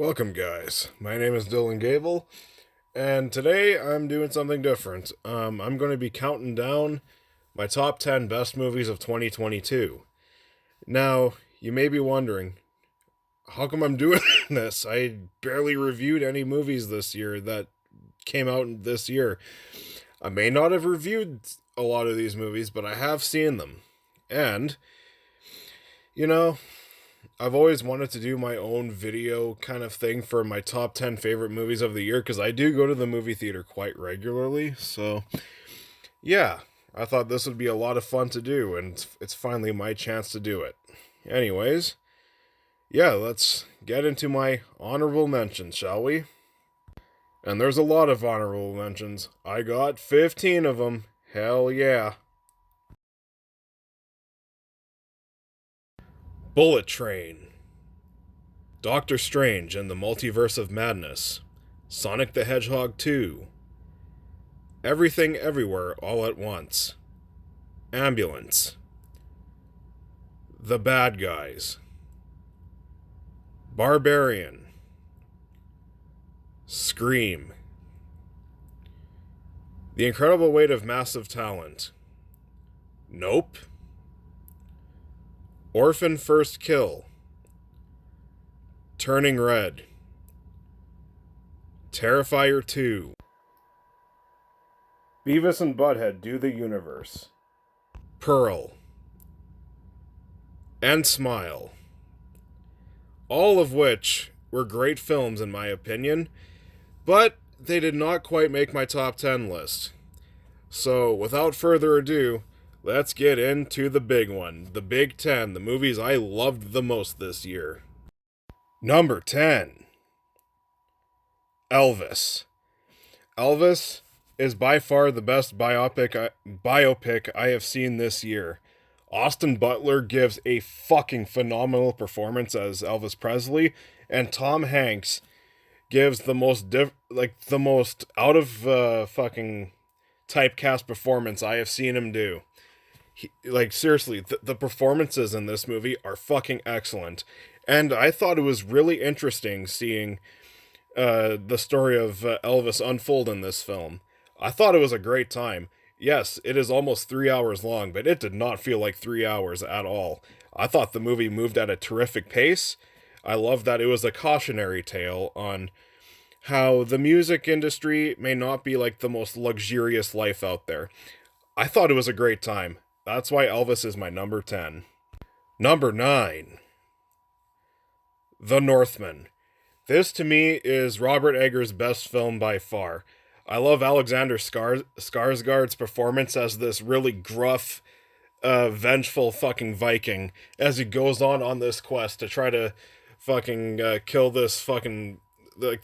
Welcome, guys. My name is Dylan Gable, and today I'm doing something different. I'm going to be counting down my top 10 best movies of 2022. Now, you may be wondering, how come I'm doing this? I barely reviewed any movies this year that came out this year. I may not have reviewed a lot of these movies, but I have seen them. And, you know, I've always wanted to do my own video kind of thing for my top 10 favorite movies of the year because I do go to the movie theater quite regularly. So, yeah, I thought this would be a lot of fun to do, and it's finally my chance to do it. Anyways, yeah, let's get into my honorable mentions, shall we? And there's a lot of honorable mentions. I got 15 of them. Hell yeah. Bullet Train, Doctor Strange and the Multiverse of Madness, Sonic the Hedgehog 2, Everything Everywhere All at Once, Ambulance, The Bad Guys, Barbarian, Scream, The Incredible Weight of Massive Talent, Nope, Orphan First Kill, Turning Red, Terrifier 2, Beavis and Butthead Do the Universe, Pearl, and Smile. All of which were great films in my opinion, but they did not quite make my top 10 list. So, without further ado, let's get into the big one, the Big 10, the movies I loved the most this year. Number 10, Elvis. Elvis is by far the best biopic I have seen this year. Austin Butler gives a fucking phenomenal performance as Elvis Presley, and Tom Hanks gives the most the most out of fucking typecast performance I have seen him do. Seriously, the performances in this movie are fucking excellent, and I thought it was really interesting seeing the story of Elvis unfold in this film. I thought it was a great time. Yes, it is almost 3 hours long, but it did not feel like 3 hours at all. I thought the movie moved at a terrific pace. I love that it was a cautionary tale on how the music industry may not be like the most luxurious life out there. I thought it was a great time. That's why Elvis is my number 10. Number 9, The Northman. This to me is Robert Eggers' best film by far. I love Alexander Skarsgård's performance as this really gruff, vengeful fucking Viking as he goes on this quest to try to fucking kill this fucking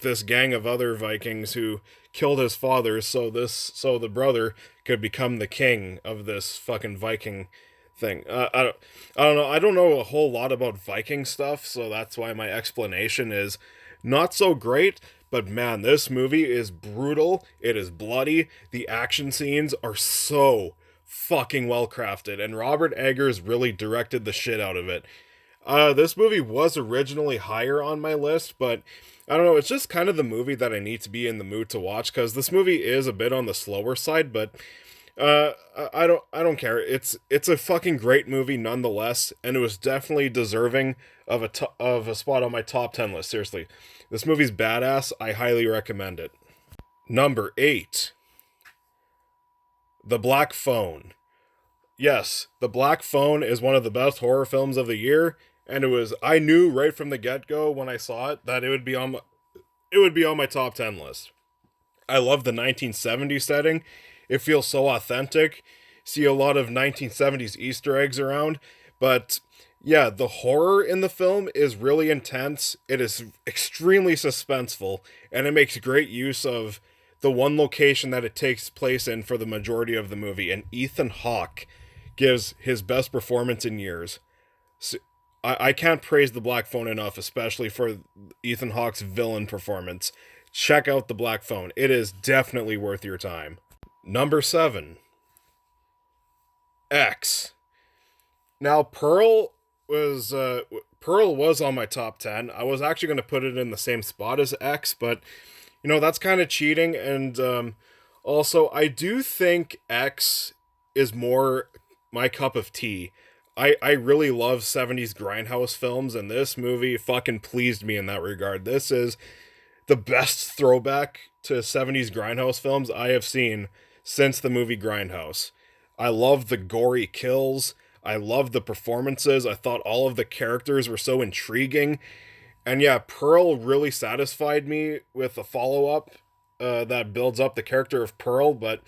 this gang of other Vikings who killed his father so the brother could become the king of this fucking Viking thing. I don't know. I don't know a whole lot about Viking stuff, so that's why my explanation is not so great. But man, this movie is brutal. It is bloody. The action scenes are so fucking well crafted, and Robert Eggers really directed the shit out of it. This movie was originally higher on my list, but I don't know, it's just kind of the movie that I need to be in the mood to watch, because this movie is a bit on the slower side, but I don't care. It's a fucking great movie nonetheless, and it was definitely deserving of a spot on my top 10 list. Seriously, this movie's badass. I highly recommend it. Number 8, The Black Phone. Yes, The Black Phone is one of the best horror films of the year, and I knew right from the get-go when I saw it that it would be on my top 10 list. I love the 1970s setting. It feels so authentic. See a lot of 1970s Easter eggs around, but yeah, the horror in the film is really intense. It is extremely suspenseful, and it makes great use of the one location that it takes place in for the majority of the movie, and Ethan Hawke gives his best performance in years. So, I can't praise The Black Phone enough, especially for Ethan Hawke's villain performance. Check out The Black Phone. It is definitely worth your time. Number 7, X. Now, Pearl Pearl was on my top 10. I was actually going to put it in the same spot as X, but that's kind of cheating. And also, I do think X is more my cup of tea. I really love 70s grindhouse films, and this movie fucking pleased me in that regard. This is the best throwback to 70s grindhouse films I have seen since the movie Grindhouse. I love the gory kills. I love the performances. I thought all of the characters were so intriguing. And yeah, Pearl really satisfied me with a follow-up that builds up the character of Pearl, but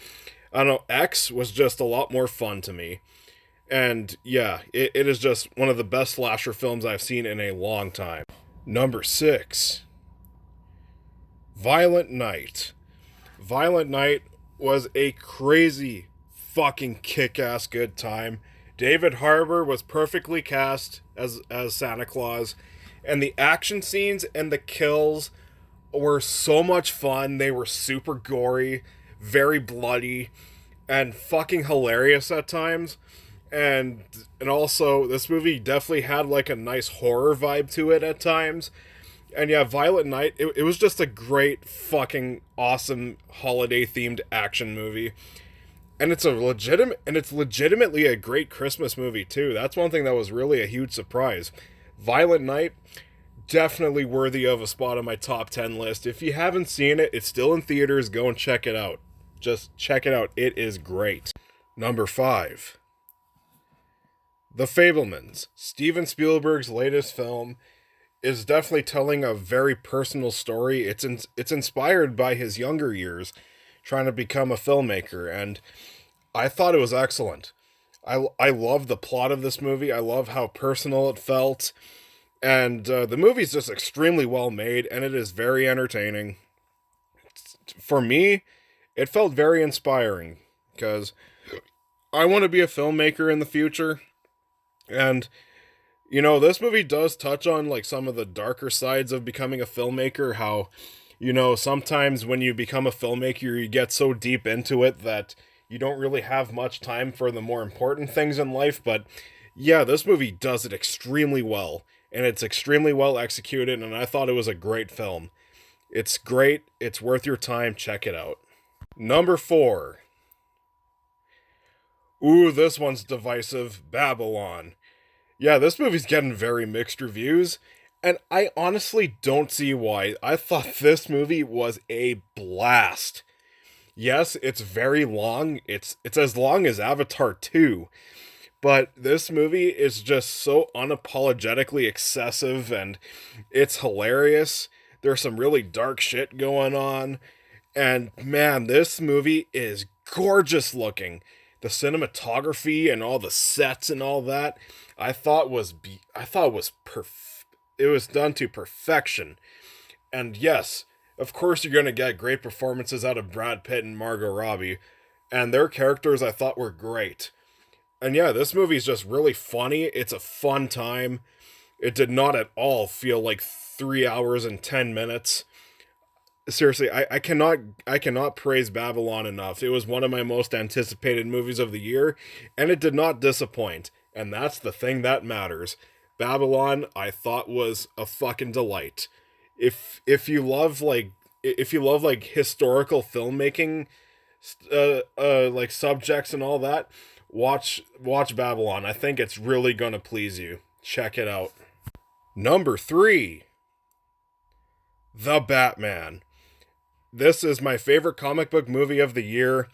I don't know, X was just a lot more fun to me. And yeah, it is just one of the best slasher films I've seen in a long time. Number 6. Violent Night. Violent Night was a crazy fucking kick-ass good time. David Harbour was perfectly cast as Santa Claus, and the action scenes and the kills were so much fun. They were super gory, very bloody, and fucking hilarious at times. And also, this movie definitely had like a nice horror vibe to it at times. And yeah, Violent Night, it was just a great fucking awesome holiday themed action movie. And it's legitimately a great Christmas movie too. That's one thing that was really a huge surprise. Violent Night, definitely worthy of a spot on my top 10 list. If you haven't seen it, it's still in theaters. Go and check it out. Just check it out. It is great. Number 5. The Fabelmans. Steven Spielberg's latest film is definitely telling a very personal story. It's inspired by his younger years trying to become a filmmaker, and I thought it was excellent. I love the plot of this movie. I love how personal it felt. And the movie's just extremely well made, and it is very entertaining. For me, it felt very inspiring, because I want to be a filmmaker in the future. And, this movie does touch on, like, some of the darker sides of becoming a filmmaker. How, sometimes when you become a filmmaker, you get so deep into it that you don't really have much time for the more important things in life. But, yeah, this movie does it extremely well. And it's extremely well executed, and I thought it was a great film. It's great. It's worth your time. Check it out. Number 4. Ooh, this one's divisive. Babylon. Yeah, this movie's getting very mixed reviews, and I honestly don't see why. I thought this movie was a blast. Yes, it's very long. It's as long as Avatar 2. But this movie is just so unapologetically excessive, and it's hilarious. There's some really dark shit going on. And man, this movie is gorgeous looking. The cinematography and all the sets and all that, it was done to perfection. And yes, of course you're going to get great performances out of Brad Pitt and Margot Robbie, and their characters I thought were great. And yeah, this movie's just really funny. It's a fun time. It did not at all feel like 3 hours and 10 minutes. Seriously, I cannot praise Babylon enough. It was one of my most anticipated movies of the year, and it did not disappoint. And that's the thing that matters. Babylon, I thought, was a fucking delight. If you love like historical filmmaking, like subjects and all that, watch Babylon. I think it's really gonna please you. Check it out. Number 3. The Batman. This is my favorite comic book movie of the year.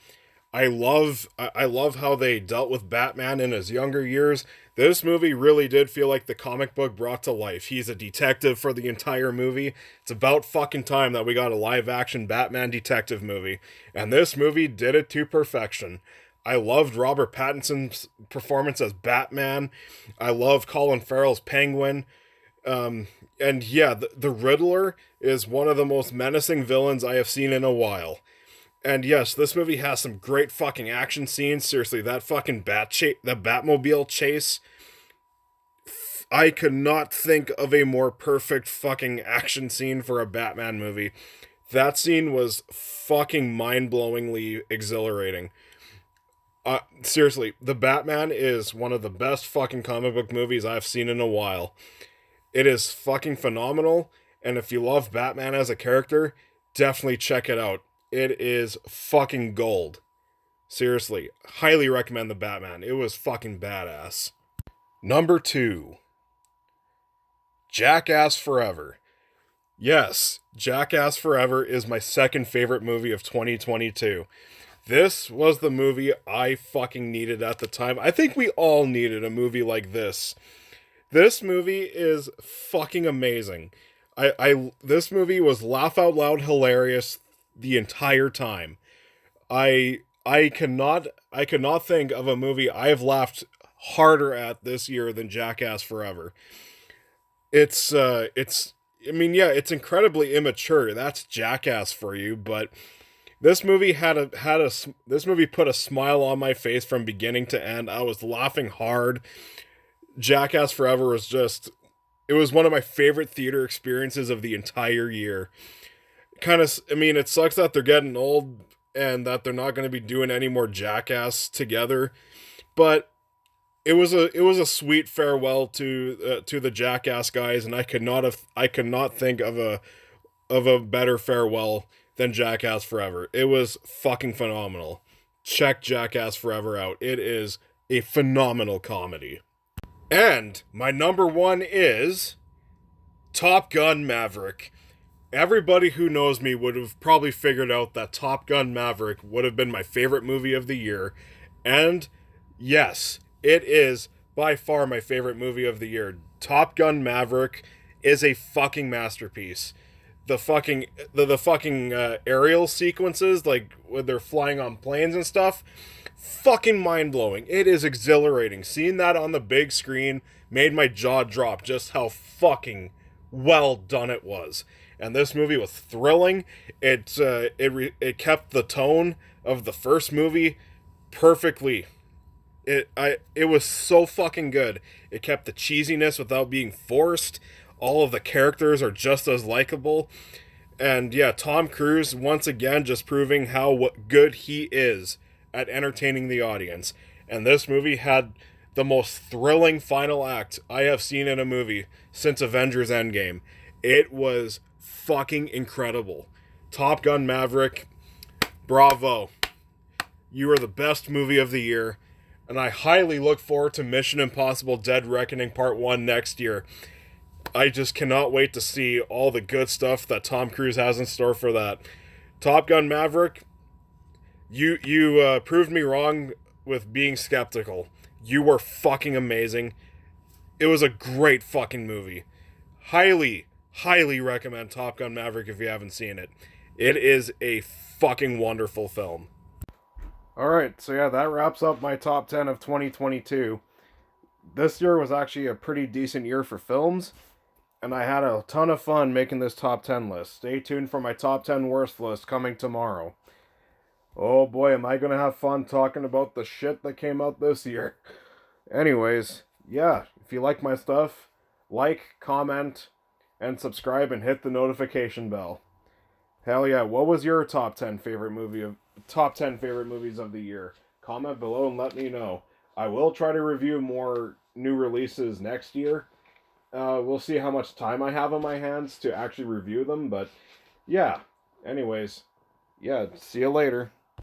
I love how they dealt with Batman in his younger years. This movie really did feel like the comic book brought to life. He's a detective for the entire movie. It's about fucking time that we got a live action Batman detective movie. And this movie did it to perfection. I loved Robert Pattinson's performance as Batman. I love Colin Farrell's Penguin. And yeah, the Riddler is one of the most menacing villains I have seen in a while. And yes, this movie has some great fucking action scenes. Seriously, that fucking the Batmobile chase. I could not think of a more perfect fucking action scene for a Batman movie. That scene was fucking mind-blowingly exhilarating. Seriously, The Batman is one of the best fucking comic book movies I've seen in a while. It is fucking phenomenal, and if you love Batman as a character, definitely check it out. It is fucking gold. Seriously, highly recommend the Batman. It was fucking badass. Number 2, Jackass Forever. Yes, Jackass Forever is my second favorite movie of 2022. This was the movie I fucking needed at the time. I think we all needed a movie like this. This movie is fucking amazing. This movie was laugh out loud hilarious the entire time. I could not think of a movie I have laughed harder at this year than Jackass Forever. It's I mean, yeah, it's incredibly immature. That's Jackass for you, but this movie this movie put a smile on my face from beginning to end. I was laughing hard. Jackass Forever was just it was one of my favorite theater experiences of the entire year. I mean, it sucks that they're getting old and that they're not going to be doing any more Jackass together, but it was a sweet farewell to the Jackass guys, and I could not think of a better farewell than Jackass Forever. It was fucking phenomenal. Check Jackass Forever out. It is a phenomenal comedy. And my number 1 is Top Gun Maverick. Everybody who knows me would have probably figured out that Top Gun Maverick would have been my favorite movie of the year. And yes, it is by far my favorite movie of the year. Top Gun Maverick is a fucking masterpiece. The aerial sequences, like when they're flying on planes and stuff, fucking mind-blowing. It is exhilarating. Seeing that on the big screen made my jaw drop just how fucking well done it was. And this movie was thrilling. It kept the tone of the first movie perfectly. It was so fucking good. It kept the cheesiness without being forced. All of the characters are just as likable. And yeah, Tom Cruise once again just proving how good he is at entertaining the audience. And this movie had the most thrilling final act I have seen in a movie since Avengers Endgame. It was fucking incredible. Top Gun Maverick, bravo. You are the best movie of the year. And I highly look forward to Mission Impossible Dead Reckoning Part 1 next year. I just cannot wait to see all the good stuff that Tom Cruise has in store for that. Top Gun Maverick, you proved me wrong with being skeptical. You were fucking amazing. It was a great fucking movie. Highly recommend Top Gun Maverick if you haven't seen it. It is a fucking wonderful film. Alright, so yeah, that wraps up my top 10 of 2022. This year was actually a pretty decent year for films, and I had a ton of fun making this top 10 list. Stay tuned for my top 10 worst list coming tomorrow. Oh boy, am I gonna have fun talking about the shit that came out this year. Anyways, yeah, if you like my stuff, like, comment, and subscribe and hit the notification bell. Hell yeah, what was your top 10 favorite movies of the year? Comment below and let me know. I will try to review more new releases next year. We'll see how much time I have on my hands to actually review them, but yeah. Anyways, yeah, see you later.